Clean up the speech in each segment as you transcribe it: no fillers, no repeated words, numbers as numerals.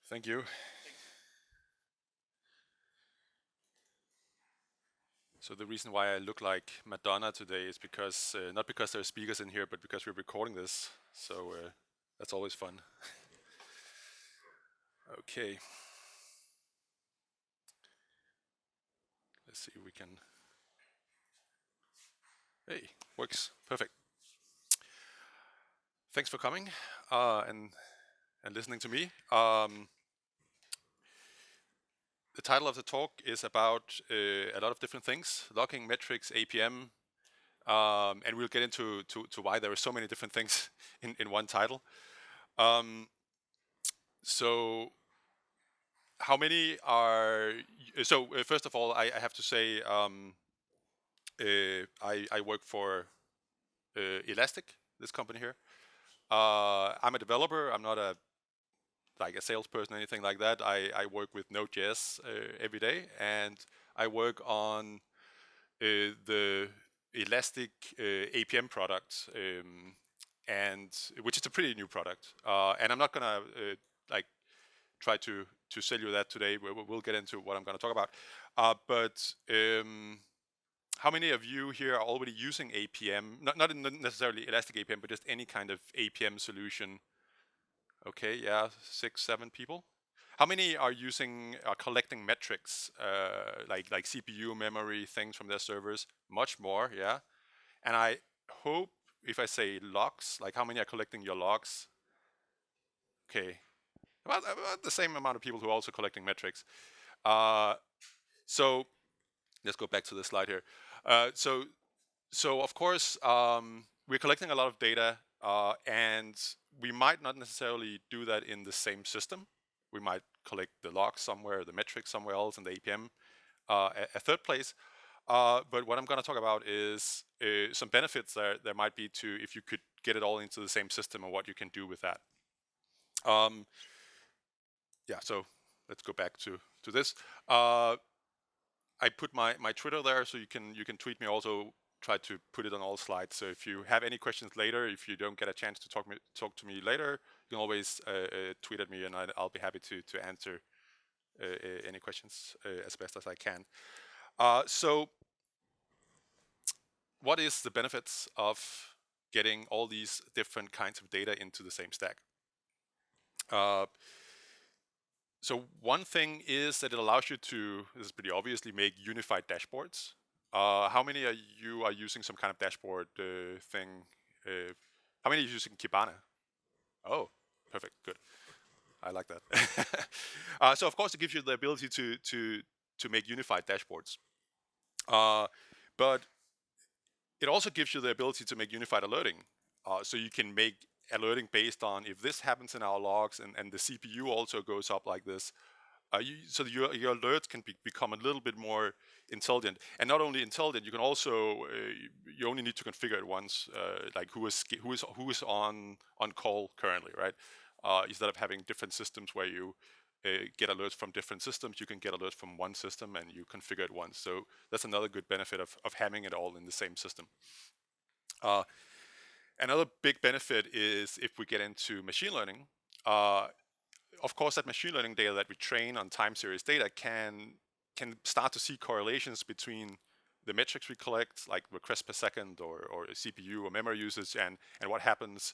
Thank you. So the reason why I look like Madonna today is because, not because there are speakers in here, but because we're recording this. So that's always fun. Okay. Let's see if we can. Hey, works. Perfect. Thanks for coming and listening to me. The title of the talk is about a lot of different things: logging, metrics, APM, and we'll get into why there are so many different things in one title. So how many are so first of all I have to say I work for Elastic, this company here. I'm a developer. I'm not a salesperson or anything like that. I work with Node.js every day, and I work on the Elastic APM product, and which is a pretty new product. And I'm not gonna like try to sell you that today. We'll get into what I'm going to talk about. But how many of you here are already using APM? Not necessarily Elastic APM, but just any kind of APM solution. Okay, yeah, 6, 7 people. How many are collecting metrics like CPU, memory, things from their servers? Much more, yeah. And I hope if I say logs, like how many are collecting your logs? Okay, about the same amount of people who are also collecting metrics. So let's go back to the slide here. So of course we're collecting a lot of data, and we might not necessarily do that in the same system. We might collect the logs somewhere, the metrics somewhere else, and the APM a third place. But what I'm going to talk about is some benefits there might be to if you could get it all into the same system and what you can do with that. Yeah, so let's go back to this. I put my Twitter there, so you can tweet me. Also, try to put it on all slides. So if you have any questions later, if you don't get a chance to talk to me later, you can always tweet at me, and I'll be happy to answer any questions as best as I can. So, what is the benefits of getting all these different kinds of data into the same stack? So one thing is that it allows you to, this is pretty obviously, make unified dashboards. How many of you are using some kind of dashboard thing? How many are using Kibana? Oh, perfect, good. I like that. So of course it gives you the ability to make unified dashboards. But it also gives you the ability to make unified alerting. So you can make alerting based on if this happens in our logs and the CPU also goes up like this. So your alerts can become a little bit more intelligent, and not only intelligent, you can also you only need to configure it once, like who is on call currently, right? Instead of having different systems where you get alerts from different systems, you can get alerts from one system and you configure it once. So that's another good benefit of having it all in the same system. Another big benefit is if we get into machine learning. Of course, that machine learning data that we train on time series data can start to see correlations between the metrics we collect, like requests per second or CPU or memory usage, and what happens,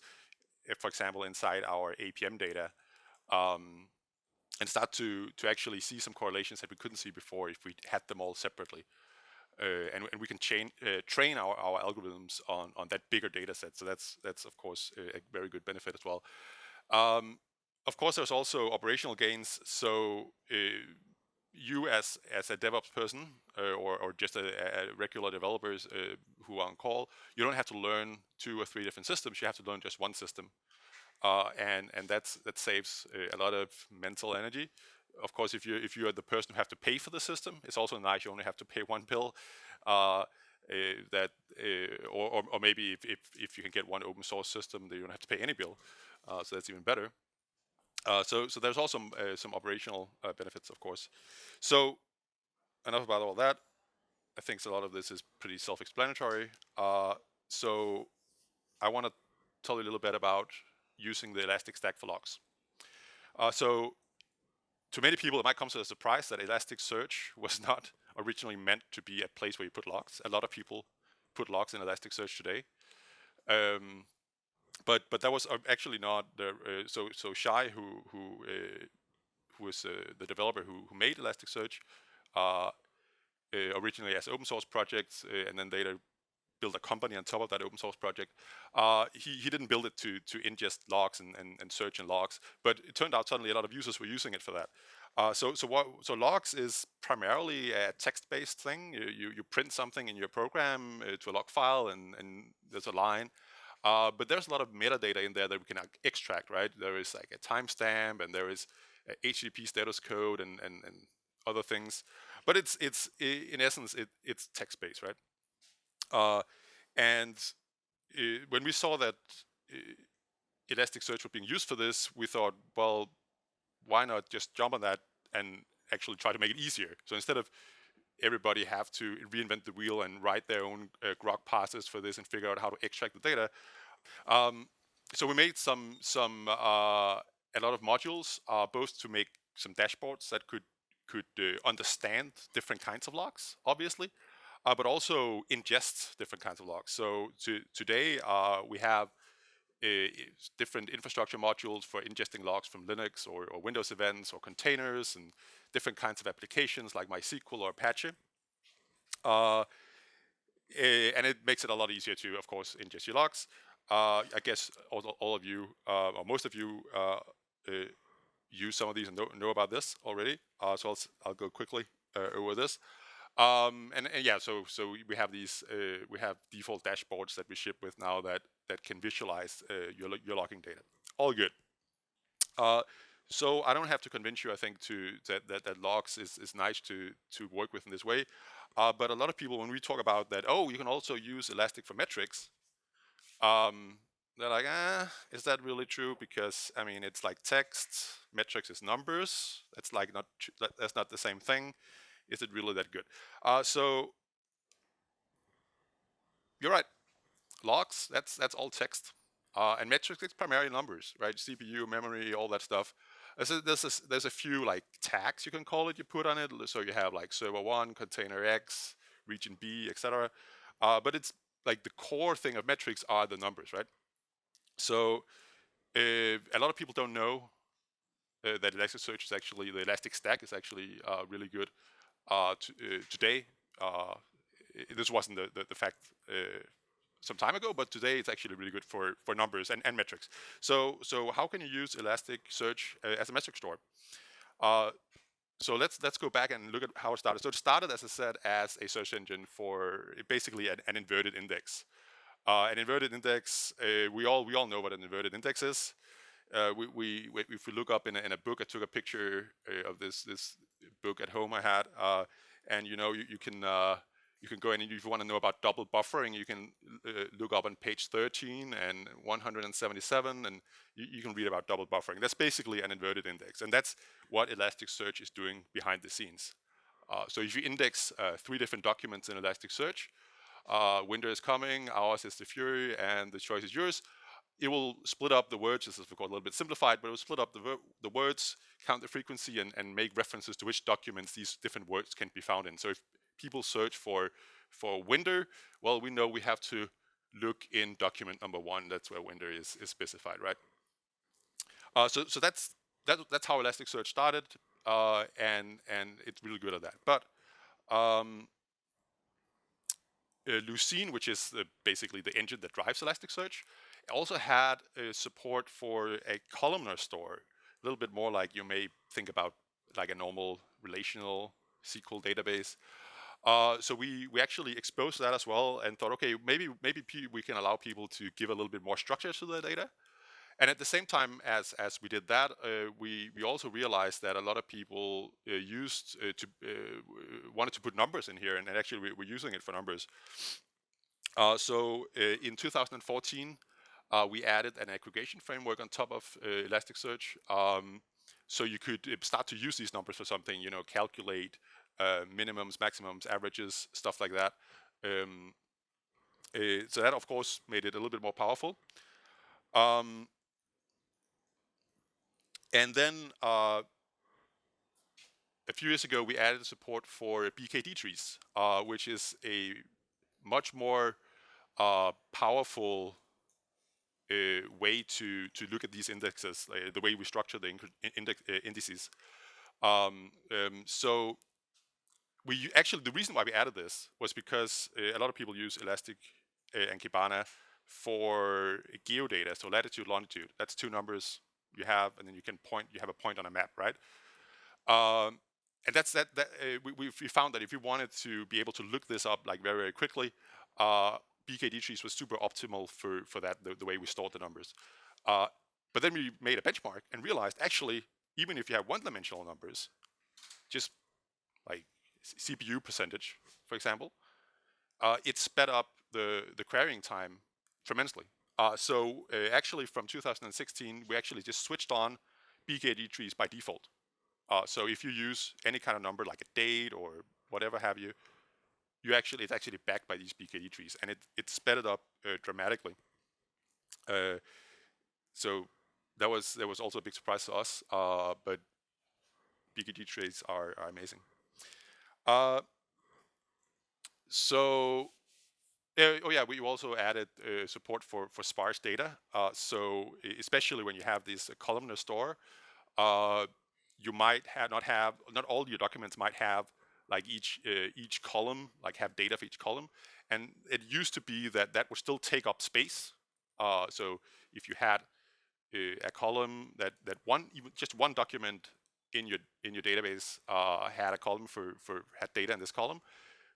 if, for example, inside our APM data, and start to actually see some correlations that we couldn't see before if we had them all separately. And we can train our algorithms on that bigger data set. So that's of course a very good benefit as well. Of course, there's also operational gains. So you as a DevOps person or just a regular developers who are on call, you don't have to learn 2 or 3 different systems. You have to learn just one system, and that saves a lot of mental energy. Of course, if you are the person who have to pay for the system, it's also nice you only have to pay one bill. Or maybe if you can get one open source system, then you don't have to pay any bill. So that's even better. So there's also some operational benefits, of course. So enough about all that. I think a lot of this is pretty self-explanatory. So I want to tell you a little bit about using the Elastic Stack for logs. So to many people, it might come as a surprise that Elasticsearch was not originally meant to be a place where you put logs. A lot of people put logs in Elasticsearch today. But that was actually not the so Shai, who was the developer who made Elasticsearch, originally as open source projects, and then later build a company on top of that open source project. He didn't build it to ingest logs and search in logs, but it turned out suddenly a lot of users were using it for that. So logs is primarily a text-based thing. You print something in your program to a log file, and there's a line. But there's a lot of metadata in there that we can extract, right? There is like a timestamp, and there is a HTTP status code and other things. But it's in essence it's text-based, right? And when we saw that Elasticsearch was being used for this, we thought, well, why not just jump on that and actually try to make it easier? So instead of everybody have to reinvent the wheel and write their own grok parsers for this and figure out how to extract the data, so we made a lot of modules, both to make some dashboards that could understand different kinds of logs, obviously, but also ingest different kinds of logs. So today we have different infrastructure modules for ingesting logs from Linux or Windows events or containers and different kinds of applications like MySQL or Apache. And it makes it a lot easier to, of course, ingest your logs. I guess all of you, or most of you, use some of these and know about this already. So I'll go quickly over this. And yeah, so we have these we have default dashboards that we ship with now that can visualize your logging data. All good. So I don't have to convince you, I think, that logs is nice to work with in this way. But a lot of people, when we talk about that, oh, you can also use Elastic for metrics, they're like, is that really true? Because I mean, it's like text, metrics is numbers. That's like that's not the same thing. Is it really that good? So you're right. Logs, that's all text, and metrics is primarily numbers, right? CPU, memory, all that stuff. There's a few like tags you can call it. You put on it, so you have like server 1, container X, region B, etc. But it's like the core thing of metrics are the numbers, right? So a lot of people don't know that Elasticsearch is actually, the Elastic Stack is actually really good today. This wasn't the fact some time ago, but today it's actually really good for numbers and metrics. So how can you use Elasticsearch as a metric store? So let's go back and look at how it started. So it started, as I said, as a search engine for basically an inverted index. An inverted index, we all know what an inverted index is. If we look up in a book, I took a picture of this book at home I had, and you can go in, and if you want to know about double buffering, you can look up on page 13 and 177, and you can read about double buffering. That's basically an inverted index, and that's what Elasticsearch is doing behind the scenes. So if you index 3 different documents in Elasticsearch, winter is coming, ours is the Fury, and the choice is yours. It will split up the words, this is of course a little bit simplified, but it will split up the words, count the frequency, and make references to which documents these different words can be found in. So if people search for winter, well, we know we have to look in document number 1. That's where winter is specified, right? So that's how Elasticsearch started, and it's really good at that. But Lucene, which is basically the engine that drives Elasticsearch, also had support for a columnar store, a little bit more like you may think about like a normal relational SQL database. So we actually exposed that as well and thought, okay, maybe we can allow people to give a little bit more structure to the data. And at the same time as we did that, we also realized that a lot of people wanted to put numbers in here, and actually we're using it for numbers. So in 2014, we added an aggregation framework on top of Elasticsearch, so you could start to use these numbers for something, calculate minimums, maximums, averages, stuff like that. So that, of course, made it a little bit more powerful. And then a few years ago, we added support for BKD trees, which is a much more powerful way to look at these indexes, the way we structure the indices. So the reason why we added this was because a lot of people use Elastic and Kibana for geodata, so latitude, longitude. That's two numbers you have, and then you have a point on a map, right? And that's we found that if you wanted to be able to look this up like very, very quickly, BKD trees was super optimal for that, the way we stored the numbers. But then we made a benchmark and realized, actually, even if you have one-dimensional numbers, just like CPU percentage, for example, it sped up the querying time tremendously. So actually from 2016, we actually just switched on BKD trees by default. So if you use any kind of number like a date or whatever have you, it's actually backed by these BKD trees, and it sped it up dramatically. So that was also a big surprise to us, but BKD trees are amazing. We also added support for sparse data. So especially when you have this columnar store, you might not all your documents might have like each column, like have data for each column, and it used to be that would still take up space. So if you had a column that just one document in your database had a column had data in this column,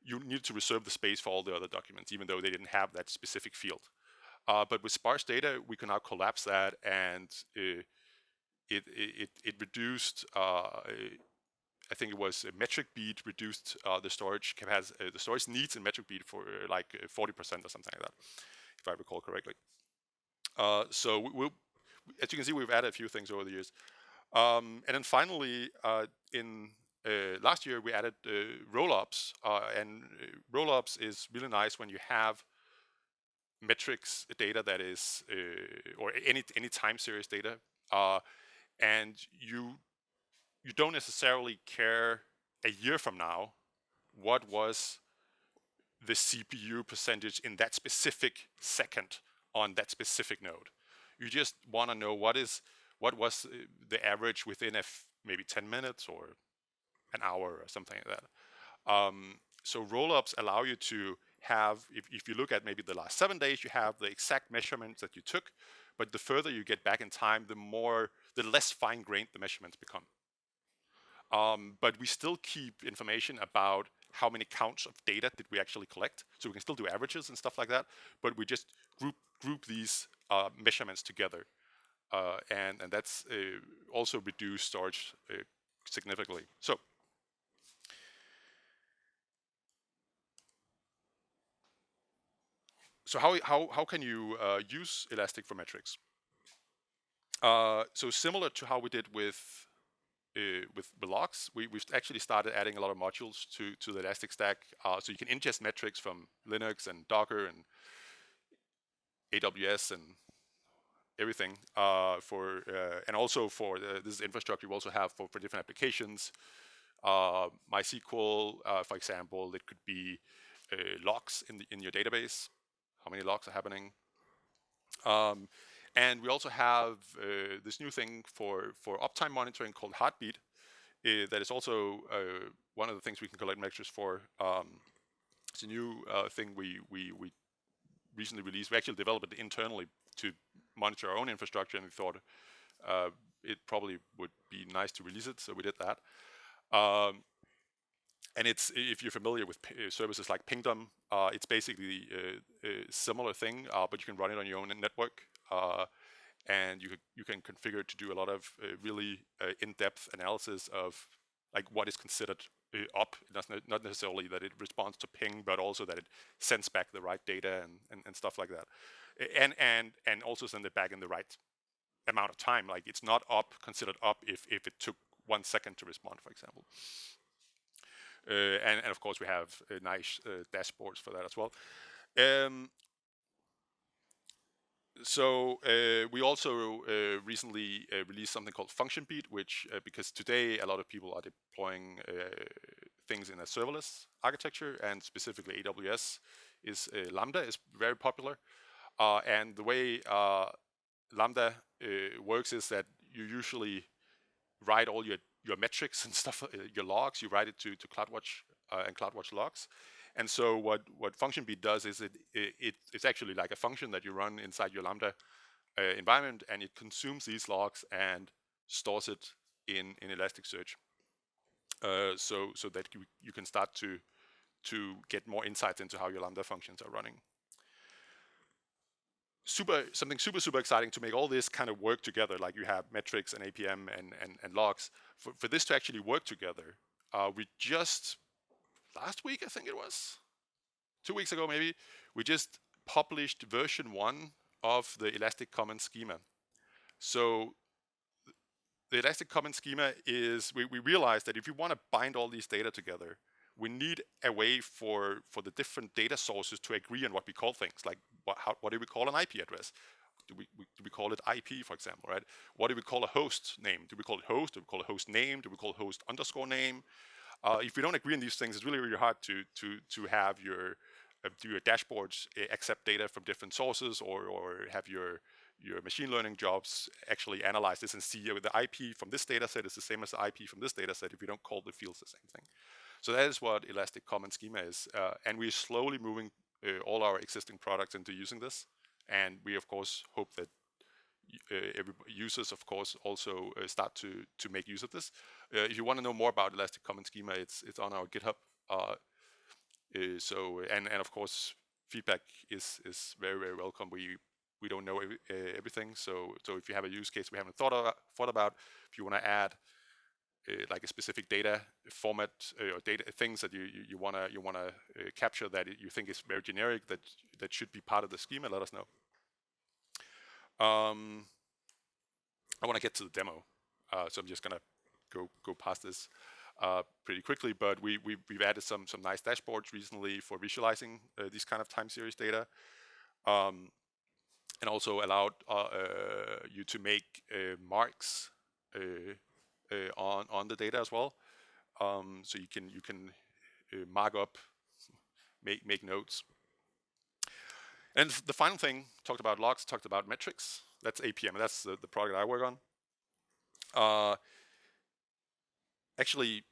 you need to reserve the space for all the other documents, even though they didn't have that specific field. But with sparse data, we can now collapse that, and it reduced. I think it was a metric beat reduced the storage capacity, the storage needs in metric beat for like 40% or something like that, if I recall correctly. So as you can see, we've added a few things over the years. And then finally, in last year, we added rollups, and rollups is really nice when you have metrics data that is, or any time series data, and you don't necessarily care a year from now what was the CPU percentage in that specific second on that specific node. You just want to know what was the average within maybe 10 minutes or an hour or something like that. So rollups allow you to have, if you look at maybe the last 7 days, you have the exact measurements that you took, but the further you get back in time, the less fine-grained the measurements become. But we still keep information about how many counts of data did we actually collect, so we can still do averages and stuff like that, but we just group these measurements together, and that's also reduced storage significantly. So how can you use Elastic for metrics? So similar to how we did with logs, we've actually started adding a lot of modules to the Elastic Stack, so you can ingest metrics from Linux and Docker and AWS and everything, and also for this infrastructure we also have for different applications. MySQL, for example, it could be logs in your database, how many logs are happening. And we also have this new thing for uptime monitoring called Heartbeat, that is also one of the things we can collect metrics for. It's a new thing we recently released. We actually developed it internally to monitor our own infrastructure, and we thought it probably would be nice to release it, so we did that. And it's, if you're familiar with services like Pingdom, it's basically a similar thing, but you can run it on your own network, and you can configure it to do a lot of really in-depth analysis of like what is considered up. Not necessarily that it responds to ping, but also that it sends back the right data and stuff like that, and also send it back in the right amount of time. Like it's not considered up if it took 1 second to respond, for example. And of course we have nice dashboards for that as well. So we also recently released something called Function Beat, which because today a lot of people are deploying things in a serverless architecture, and specifically AWS is Lambda is very popular. And the way Lambda works is that you usually write all your metrics and stuff, your logs. You write it to CloudWatch and CloudWatch logs. And so what Function Beat does is it's actually like a function that you run inside your Lambda environment, and it consumes these logs and stores it in Elasticsearch, so that you can start to get more insights into how your Lambda functions are running. Something super exciting to make all this kind of work together, like you have metrics and APM and logs. For this to actually work together, we just last week, I think it was 2 weeks ago maybe, we just published version 1 of the Elastic Common Schema. So the Elastic Common Schema is, we realized that if you want to bind all these data together, we need a way for the different data sources to agree on what we call things, like what do we call an IP address? Do we call it IP, for example, right? What do we call a host name? Do we call it host? Do we call it host name? Do we call it host underscore name? If we don't agree on these things, it's really hard to have your do your dashboards accept data from different sources, or have your machine learning jobs actually analyze this and see the IP from this data set is the same as the IP from this data set if we don't call the fields the same thing. So that is what Elastic Common Schema is, and we're slowly moving all our existing products into using this, and we of course hope that users, of course, also start to make use of this. If you want to know more about Elastic Common Schema, it's on our GitHub. So of course, feedback is very welcome. We don't know everything, so if you have a use case we haven't thought about, if you want to add like a specific data format or data things that you wanna capture that you think is very generic, that should be part of the schema, let us know. I want to get to the demo, so I'm just gonna go past this pretty quickly. But we've added some nice dashboards recently for visualizing these kind of time series data, and also allowed you to make marks on the data as well. So you can mark up, make notes. And the final thing, talked about logs, talked about metrics. That's APM, and that's the product I work on. Actually,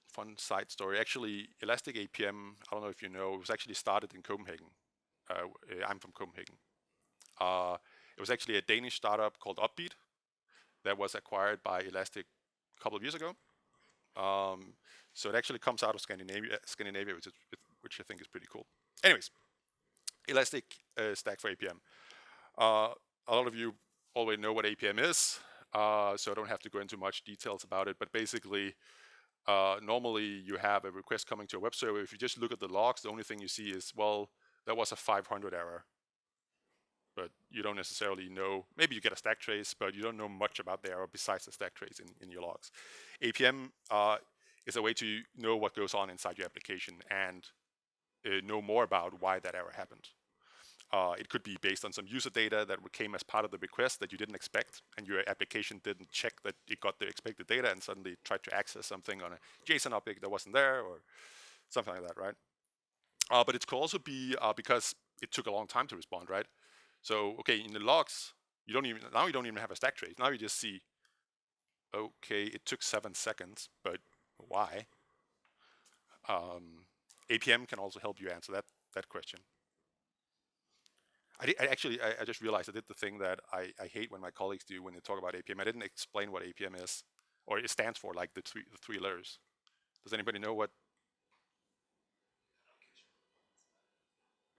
fun side story. Actually, Elastic APM, I don't know if you know, it was actually started in Copenhagen. I'm from Copenhagen. It was actually a Danish startup called Upbeat that was acquired by Elastic a couple of years ago. So it actually comes out of Scandinavia, which I think is pretty cool. Anyways, Elastic Stack for APM. A lot of you already know what APM is, so I don't have to go into much details about it. But basically, normally you have a request coming to a web server. If you just look at the logs, the only thing you see is, well, that was a 500 error. But you don't necessarily know, maybe you get a stack trace, but you don't know much about the error besides the stack trace in your logs. APM is a way to know what goes on inside your application and know more about why that error happened. It could be based on some user data that came as part of the request that you didn't expect, and your application didn't check that it got the expected data and suddenly tried to access something on a JSON object that wasn't there, or something like that, right? But it could also be because it took a long time to respond, right? So, okay, in the logs, you don't even have a stack trace. Now you just see, okay, it took 7 seconds, but why? APM can also help you answer that question. I just realized I did the thing that I hate when my colleagues do when they talk about APM. I didn't explain what APM is, or it stands for, like the three letters. Does anybody know what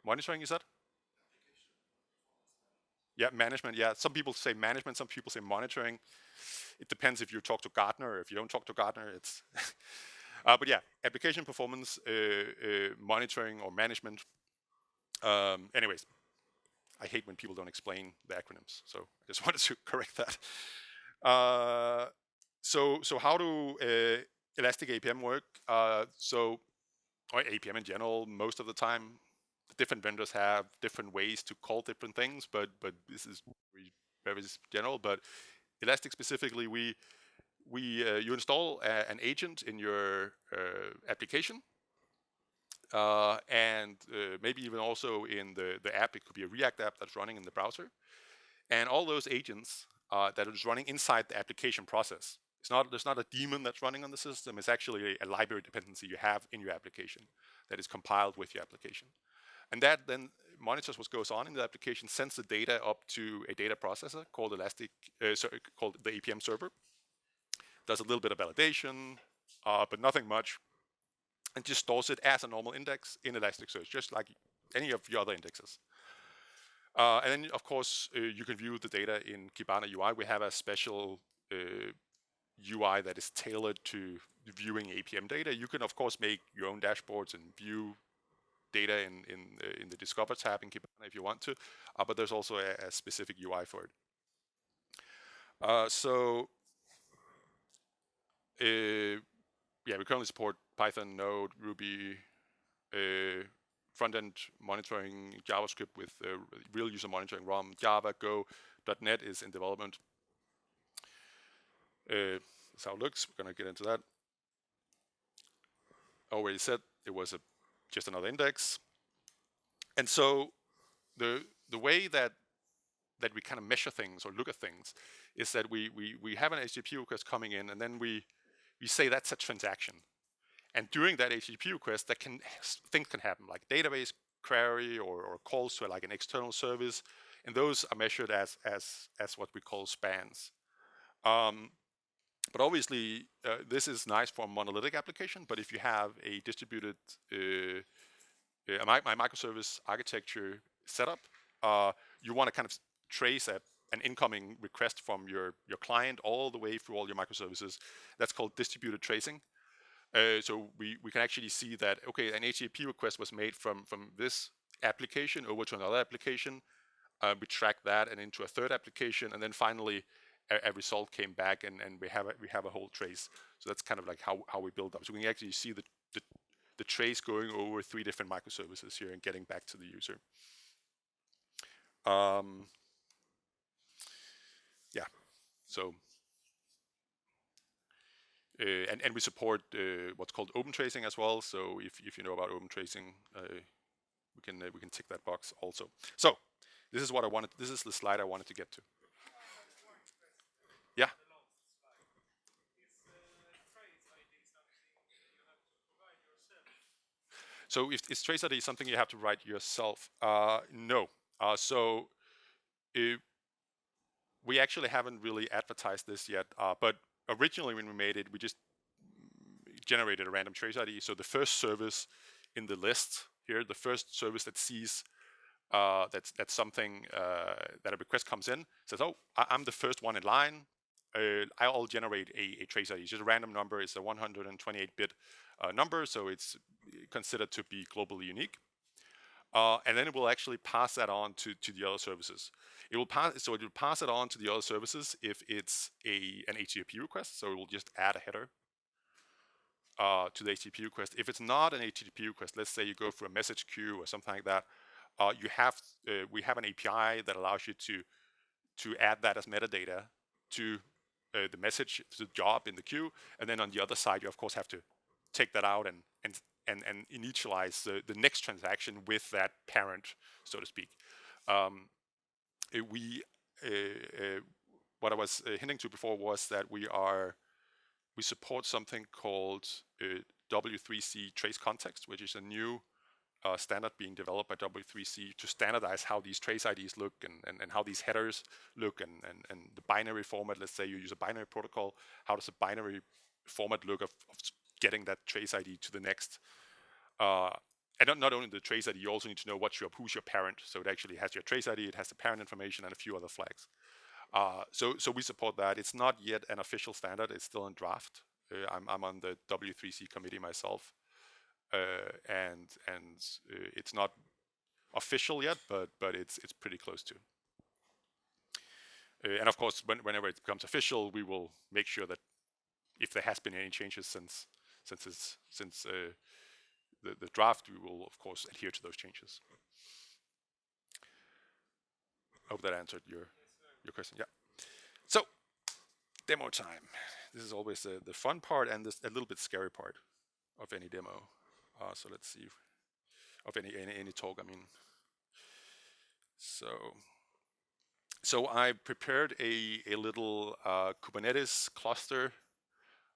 monitoring is? That? Yeah, management. Yeah, some people say management, some people say monitoring. It depends if you talk to Gartner or if you don't talk to Gartner. It's but yeah, application performance monitoring or management. Anyways, I hate when people don't explain the acronyms, so I just wanted to correct that. So how do Elastic APM work? Or APM in general, most of the time, different vendors have different ways to call different things, but this is very general. But Elastic specifically, you install an agent in your application, and maybe even also in the app. It could be a React app that's running in the browser, and all those agents that is running inside the application process. There's not a daemon that's running on the system. It's actually a library dependency you have in your application that is compiled with your application. And that then monitors what goes on in the application, sends the data up to a data processor called called the APM server. Does a little bit of validation, but nothing much, and just stores it as a normal index in Elasticsearch, just like any of your other indexes. And then, of course, you can view the data in Kibana UI. We have a special UI that is tailored to viewing APM data. You can, of course, make your own dashboards and view data in the Discover tab in Kibana if you want to, but there's also a specific UI for it. Yeah, we currently support Python, Node, Ruby, front-end monitoring, JavaScript with real user monitoring, ROM, Java, Go, .NET is in development. That's how it looks. We're going to get into that. Already said it was just another index. And so the way that we kind of measure things or look at things is that we have an HTTP request coming in, and then we say that's a transaction. And during that HTTP request, things can happen, like database query or calls to like an external service, and those are measured as what we call spans. But obviously, this is nice for a monolithic application. But if you have a distributed my microservice architecture setup, you want to kind of trace an incoming request from your client all the way through all your microservices. That's called distributed tracing. So we can actually see that, okay, an HTTP request was made from this application over to another application. We track that and into a third application, and then finally a result came back, and we have a whole trace. So that's kind of like how we build up. So we can actually see the trace going over 3 different microservices here and getting back to the user. Yeah, so and we support what's called open tracing as well. So if you know about open tracing, we can tick that box also. So this is what I wanted. This is the slide I wanted to get to. Yeah. So is trace ID something you have to write yourself? No. So we actually haven't really advertised this yet, but originally when we made it, we just generated a random trace ID. So the first service in the list here, the first service that sees that's something that a request comes in, says, oh, I'm the first one in line. I'll generate a trace ID. It's just a random number. It's a 128-bit number, so it's considered to be globally unique. And then it will actually pass that on to the other services. It will pass it on to the other services if it's an HTTP request. So it will just add a header to the HTTP request. If it's not an HTTP request, let's say you go for a message queue or something like that, we have an API that allows you to add that as metadata to the message, to the job in the queue, and then on the other side, you of course have to take that out and initialize the next transaction with that parent, so to speak. What I was hinting to before was that we support something called W3C trace context, which is a new standard being developed by W3C to standardize how these trace IDs look and how these headers look and the binary format. Let's say you use a binary protocol. How does a binary format look of getting that trace ID to the next? And not only the trace ID, you also need to know who's your parent. So it actually has your trace ID, it has the parent information, and a few other flags. So we support that. It's not yet an official standard. It's still in draft. I'm on the W3C committee myself, and it's not official yet, but it's pretty close to. And of course, whenever it becomes official, we will make sure that if there has been any changes since the draft, we will of course adhere to those changes. Hope that answered your question. Yeah. So demo time. This is always the fun part and this a little bit scary part of any demo. So let's see of any talk. I mean, so I prepared a little Kubernetes cluster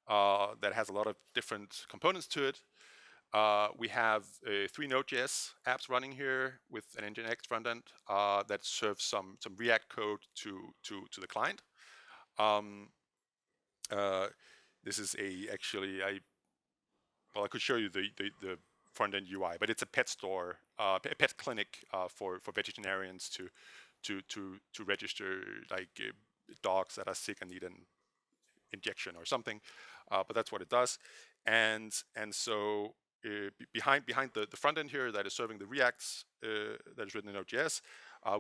that has a lot of different components to it. We have 3 Node.js apps running here with an Nginx frontend that serves some React code to the client. This is actually I could show you the front end UI, but it's a pet store, a pet clinic for veterinarians to register like dogs that are sick and need an injection or something. But that's what it does, and so behind the front end here that is serving the Reacts that is written in Node.js,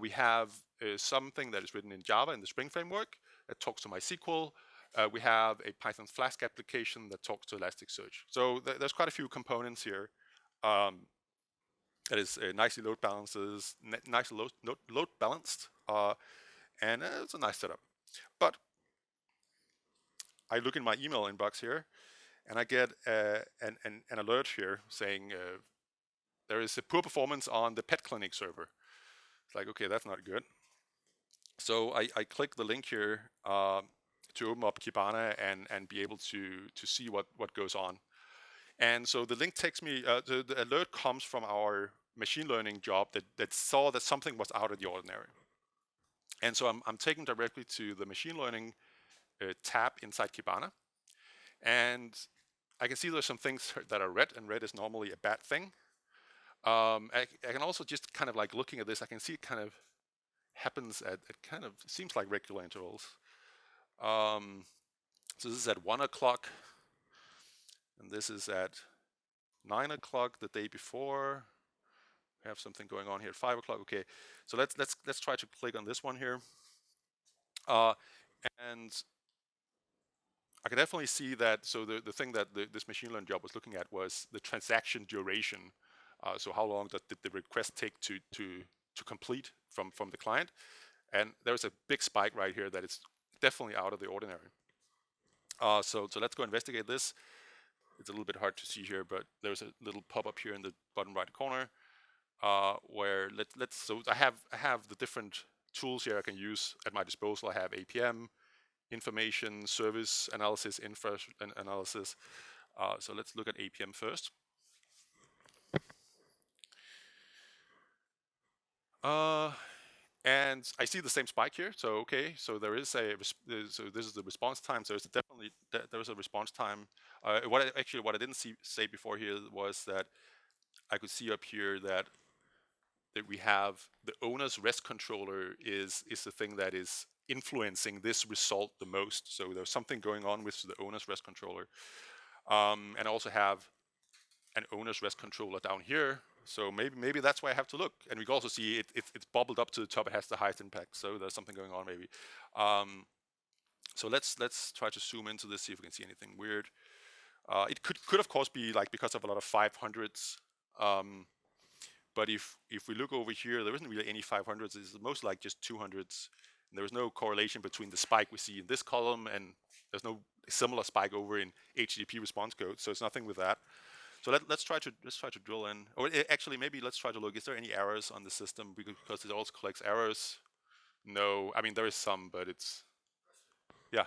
we have something that is written in Java in the Spring framework that talks to MySQL. We have a Python Flask application that talks to Elasticsearch. So there's quite a few components here that is nicely load balances, nicely load balanced, and it's a nice setup. But I look in my email inbox here, and I get an alert here saying there is a poor performance on the pet clinic server. It's like, okay, that's not good. So I click the link here to open up Kibana and be able to see what goes on. And so the link takes me, the alert comes from our machine learning job that saw that something was out of the ordinary. And so I'm taken directly to the machine learning tab inside Kibana. And I can see there's some things that are red, and red is normally a bad thing. I can also just kind of like looking at this, I can see it kind of happens at kind of seems like regular intervals. So this is at 1 o'clock, and this is at 9 o'clock the day before. We have something going on here at 5 o'clock. Okay, so let's try to click on this one here, and I can definitely see that. So the thing that this machine learning job was looking at was the transaction duration. So how long did the request take to complete from the client? And there's a big spike right here that is definitely out of the ordinary. So let's go investigate this. It's a little bit hard to see here, but there's a little pop-up here in the bottom right corner where so I have the different tools here I can use at my disposal. I have APM, information, service analysis, infra analysis. So let's look at APM first. And I see the same spike here. So okay, so there is so this is the response time. So there's a response time. What I didn't say before here was that I could see up here that we have the owner's REST controller is the thing that is influencing this result the most. So there's something going on with the owner's REST controller, and I also have an owner's REST controller down here. So maybe that's why I have to look. And we can also see it's bubbled up to the top. It has the highest impact. So there's something going on maybe. So let's try to zoom into this, see if we can see anything weird. It could of course be like because of a lot of 500s. But if we look over here, there isn't really any 500s. It's most like just 200s. And there is no correlation between the spike we see in this column and there's no similar spike over in HTTP response code. So it's nothing with that. So let's try to drill in, or actually maybe let's try to look. Is there any errors on the system because it also collects errors? No, I mean there is some, but it's yeah.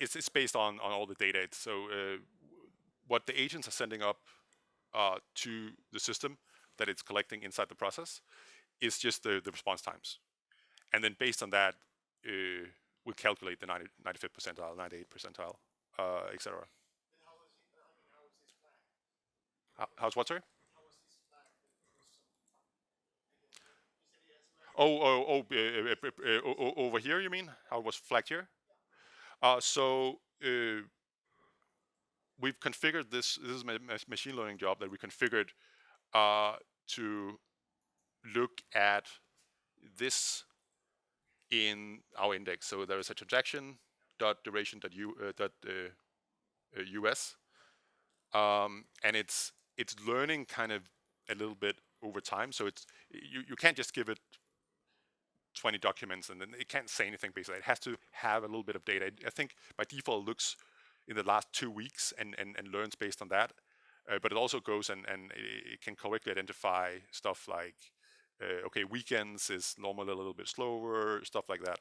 It's based on all the data. So what the agents are sending up to the system that it's collecting inside the process is just the response times. And then based on that, we calculate the 95th percentile, 98th percentile, etc. How's what, sorry? Over here, you mean? How it was flagged here? So we've configured this. This is a machine learning job that we configured to look at this in our index. So there is a transaction dot duration dot US, and it's learning kind of a little bit over time. So it's you can't just give it 20 documents and then it can't say anything basically. It has to have a little bit of data. I think by default it looks in the last 2 weeks and learns based on that. But it also goes and it can correctly identify stuff like, okay, weekends is normally a little bit slower, stuff like that.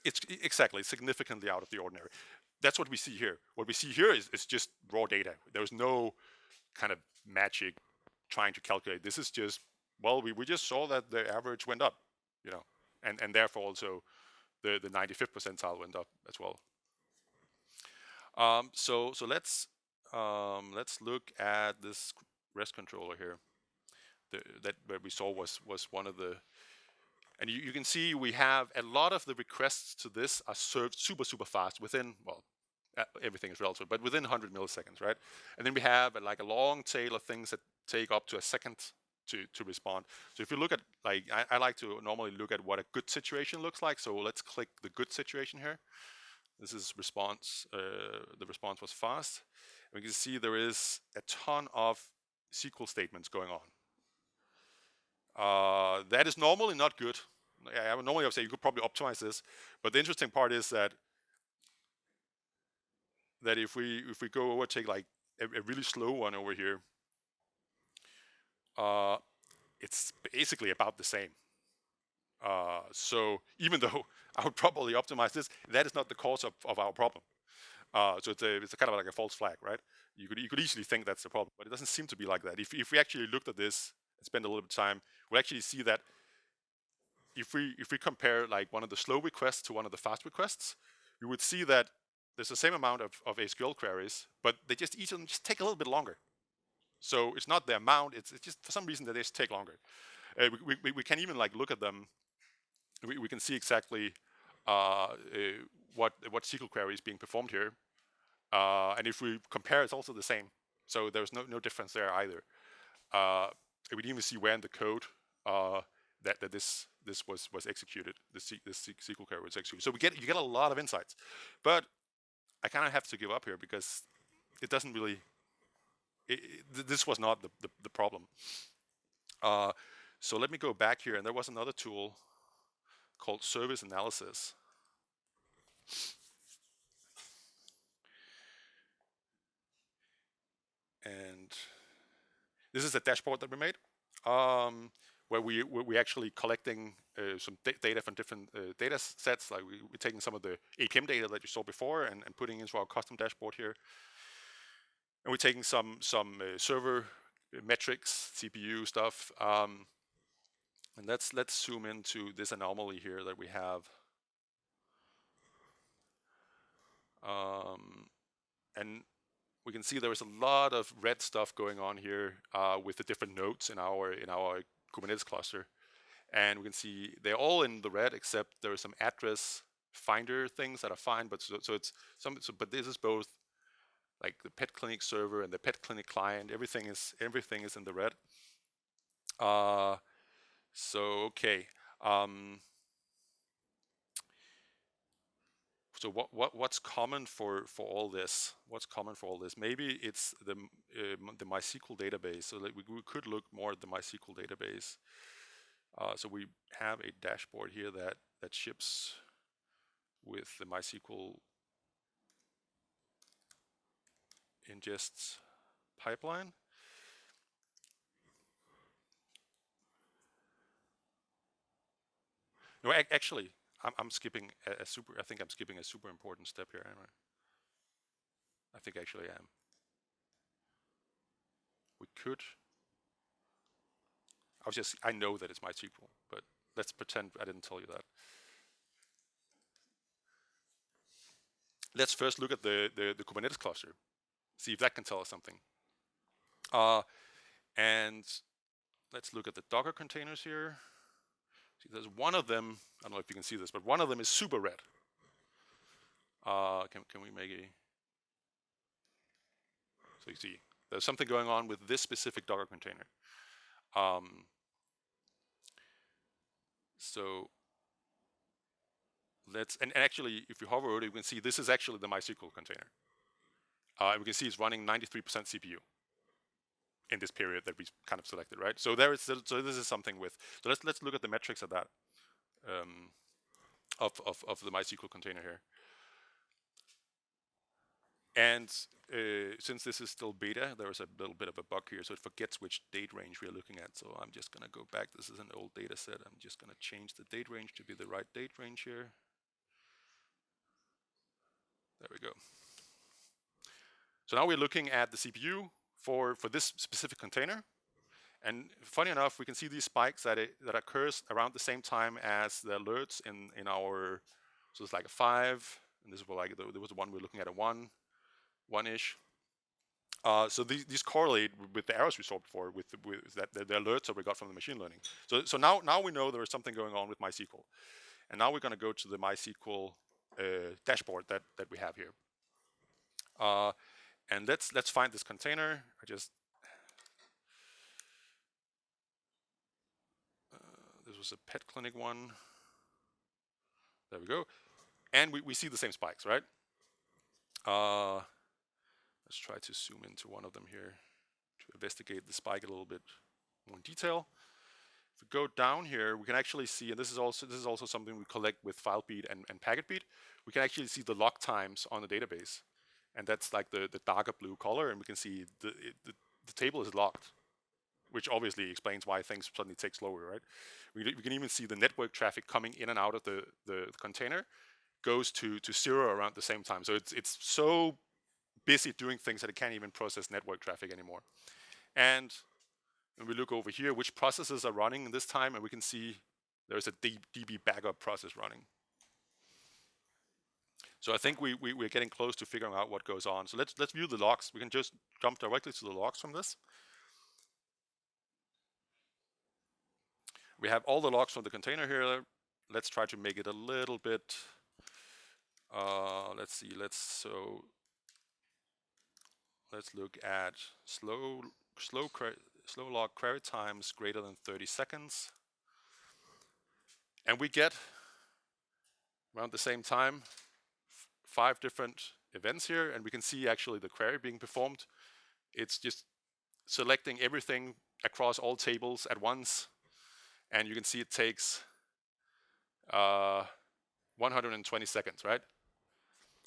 It's exactly significantly out of the ordinary. That's what we see here. What we see here is just raw data. There's no kind of magic trying to calculate. This is just, well, we just saw that the average went up, you know, and therefore also the 95th percentile went up as well. So let's look at this REST controller here. That what we saw was one of the, and you can see we have a lot of the requests to this are served super fast within, well, everything is relative, but within 100 milliseconds, right? And then we have like a long tail of things that take up to a second to respond. So if you look at, like, I like to normally look at what a good situation looks like. So let's click the good situation here. This is response. The response was fast. And we can see there is a ton of SQL statements going on. That is normally not good. I would normally say you could probably optimize this, but the interesting part is that if we go over, take like a really slow one over here, it's basically about the same. So even though I would probably optimize this, that is not the cause of our problem. So it's a kind of like a false flag, right? You could easily think that's the problem, but it doesn't seem to be like that. If we actually looked at this and spend a little bit of time, we'll actually see that if we compare like one of the slow requests to one of the fast requests, we would see that there's the same amount of SQL queries, but they just each of them just take a little bit longer. So it's not the amount; it's just for some reason that they just take longer. We can even like look at them. We can see exactly what SQL query is being performed here, and if we compare, it's also the same. So there's no difference there either. We can even see where in the code that this was executed. This SQL query was executed. So you get a lot of insights, but I kind of have to give up here because it doesn't really. This was not the problem. So let me go back here, and there was another tool called service analysis. And this is a dashboard that we made, where we actually collecting some data from different data sets. Like we're taking some of the APM data that you saw before and putting into our custom dashboard here. And we're taking some server metrics, CPU stuff. And let's zoom into this anomaly here that we have. And we can see there is a lot of red stuff going on here with the different nodes in our Kubernetes cluster. And we can see they're all in the red, except there are some address finder things that are fine. But so it's but this is both like the pet clinic server and the pet clinic client. Everything is in the red. So okay. So what's common for all this? What's common for all this? Maybe it's the MySQL database. So we could look more at the MySQL database. So we have a dashboard here that ships with the MySQL ingests pipeline. No, actually, I'm skipping a super. I think I'm skipping a super important step here. Anyway. I think actually I am. We could. I know that it's MySQL, but let's pretend I didn't tell you that. Let's first look at the Kubernetes cluster, see if that can tell us something. And let's look at the Docker containers here. See, there's one of them, I don't know if you can see this, but one of them is super red. Can we make a, so you see, there's something going on with this specific Docker container. So and actually, if you hover over it, you can see this is actually the MySQL container. We can see it's running 93% CPU in this period that we kind of selected, right? So so this is something with. So let's look at the metrics of that of the MySQL container here. And since this is still beta, there is a little bit of a bug here, so it forgets which date range we are looking at. So I'm just gonna go back. This is an old data set. I'm just gonna change the date range to be the right date range here. There we go. So now we're looking at the CPU for this specific container. And funny enough, we can see these spikes that occurs around the same time as the alerts in our, so it's like a 5, and this was like, there was the one we're looking at a 1-ish. So these correlate with the errors we saw before, with the alerts that we got from the machine learning. So now we know there is something going on with MySQL. And now we're gonna go to the MySQL dashboard that we have here. And let's find this container. This was a pet clinic one. There we go. And we see the same spikes, right? Let's try to zoom into one of them here to investigate the spike a little bit more in detail. If we go down here, we can actually see, and this is also something we collect with FileBeat and PacketBeat. We can actually see the log times on the database, and that's like the darker blue color, and we can see the table is locked, which obviously explains why things suddenly take slower, right? We can even see the network traffic coming in and out of the container goes to 0 around the same time. So it's so busy doing things that it can't even process network traffic anymore. And when we look over here, which processes are running in this time, and we can see there's a DB backup process running. So I think we're getting close to figuring out what goes on. So let's view the logs. We can just jump directly to the logs from this. We have all the logs from the container here. Let's try to make it a little bit. Let's see. Let's look at slow log query times greater than 30 seconds. And we get, around the same time, 5 different events here, and we can see actually the query being performed. It's just selecting everything across all tables at once, and you can see it takes 120 seconds, right?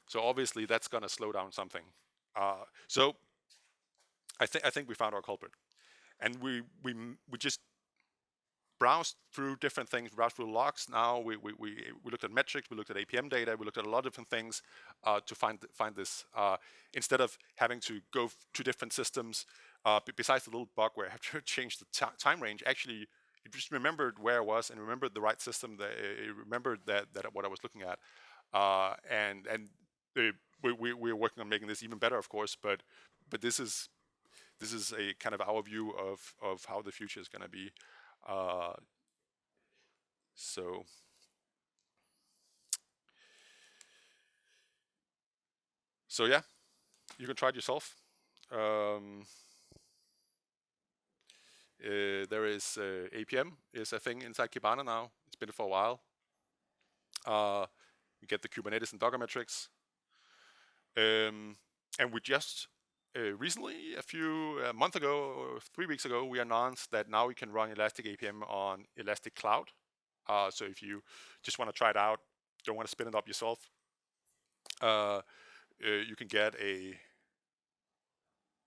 So obviously that's gonna slow down something. So I think we found our culprit, and we just browsed through different things, browsed through logs. Now we looked at metrics, we looked at APM data, we looked at a lot of different things to find this. Instead of having to go to different systems, besides the little bug where I have to change the time range, actually it just remembered where I was and remembered the right system. That it remembered that what I was looking at, and we're working on making this even better, of course. But this is a kind of our view of how the future is going to be. So yeah, you can try it yourself. There is APM is a thing inside Kibana now. It's been for a while. You get the Kubernetes and Docker metrics. And we just recently, a month ago or 3 weeks ago, we announced that now we can run Elastic APM on Elastic Cloud. So if you just want to try it out, don't want to spin it up yourself, you can get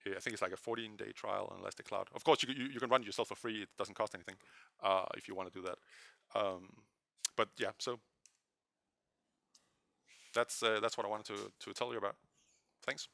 I think it's like a 14-day trial on Elastic Cloud. Of course, you can run it yourself for free. It doesn't cost anything if you want to do that. But yeah, so that's what I wanted to tell you about. Thanks.